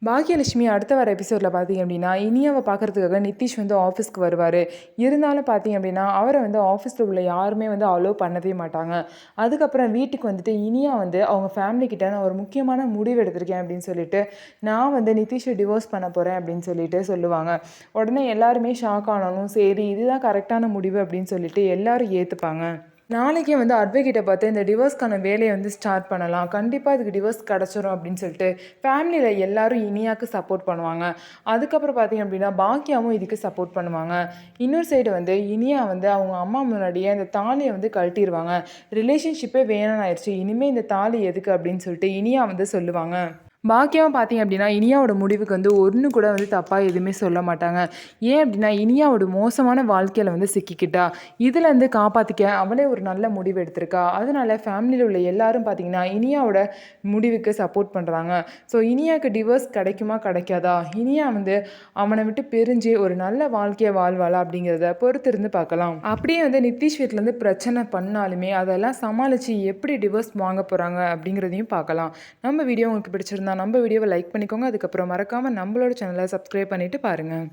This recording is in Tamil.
பாக்கியலட்சுமி அடுத்த வர எபிசோடில் பார்த்தீங்க அப்படின்னா இனியாவை பார்க்குறதுக்காக நிதிஷ் வந்து ஆஃபீஸ்க்கு வருவார். இருந்தாலும் பார்த்தீங்க அப்படின்னா அவரை வந்து ஆஃபீஸில் உள்ள யாருமே வந்து அலோவ் பண்ணவே மாட்டாங்க. அதுக்கப்புறம் வீட்டுக்கு வந்துட்டு இனியா வந்து அவங்க ஃபேமிலிக்கிட்ட நான் ஒரு முக்கியமான முடிவு எடுத்திருக்கேன் அப்படின்னு சொல்லிட்டு நான் வந்து நிதிஷை டிவோர்ஸ் பண்ண போகிறேன் அப்படின்னு சொல்லிட்டு சொல்லுவாங்க. உடனே எல்லாருமே ஷாக் ஆனாலும் சரி இதுதான் கரெக்டான முடிவு அப்படின்னு சொல்லிட்டு எல்லாரும் ஏற்றுப்பாங்க. நாளைக்கே வந்து அட்வொகேட்டை பார்த்து இந்த டிவோர்ஸ்க்கான வேலையை வந்து ஸ்டார்ட் பண்ணலாம், கண்டிப்பாக இதுக்கு டிவோர்ஸ் கிடச்சிரும் அப்படின்னு சொல்லிட்டு ஃபேமிலியில் எல்லாரும் இனியாவுக்கு சப்போர்ட் பண்ணுவாங்க. அதுக்கப்புறம் பார்த்தீங்க அப்படின்னா பாக்கியாவும் இதுக்கு சப்போர்ட் பண்ணுவாங்க. இன்னொரு சைடு வந்து இனியா வந்து அவங்க அம்மா முன்னாடியே அந்த தாலியை வந்து கழட்டிடுவாங்க. ரிலேஷன்ஷிப்பே வேணான்னு ஆயிடுச்சு, இனிமேல் இந்த தாலி எதுக்கு அப்படின்னு சொல்லிட்டு இனியா வந்து சொல்லுவாங்க. பாக்கியாவும் பார்த்தீங்க அப்படின்னா இனியாவோட முடிவுக்கு வந்து ஒன்று கூட வந்து தப்பாக எதுவுமே சொல்ல மாட்டாங்க. ஏன் அப்படின்னா இனியாவோட மோசமான வாழ்க்கையில் வந்து சிக்கிக்கிட்டா, இதுலேருந்து காப்பாற்றிக்க அவளே ஒரு நல்ல முடிவு எடுத்திருக்கா. அதனால ஃபேமிலியில் உள்ள எல்லாரும் பார்த்தீங்கன்னா இனியாவோட முடிவுக்கு சப்போர்ட் பண்ணுறாங்க. ஸோ இனியாவுக்கு டிவோர்ஸ் கிடைக்குமா கிடைக்காதா, இனியா வந்து அவனை விட்டு பிரிஞ்சு ஒரு நல்ல வாழ்க்கையை வாழ்வாளா அப்படிங்கிறத பொறுத்திருந்து பார்க்கலாம். அப்படியே வந்து நிதிஷ் வீட்டிலேருந்து பிரச்சனை பண்ணாலுமே அதெல்லாம் சமாளித்து எப்படி டிவோர்ஸ் வாங்க போகிறாங்க அப்படிங்கிறதையும் பார்க்கலாம். நம்ம வீடியோ உங்களுக்கு பிடிச்சிருந்தா நம்ம வீடியோவை லைக் பண்ணிக்கோங்க. அதுக்கப்புறம் மறக்காமல் நம்மளோட சேனலை சப்ஸ்கிரைப் பண்ணிவிட்டு பாருங்கள்.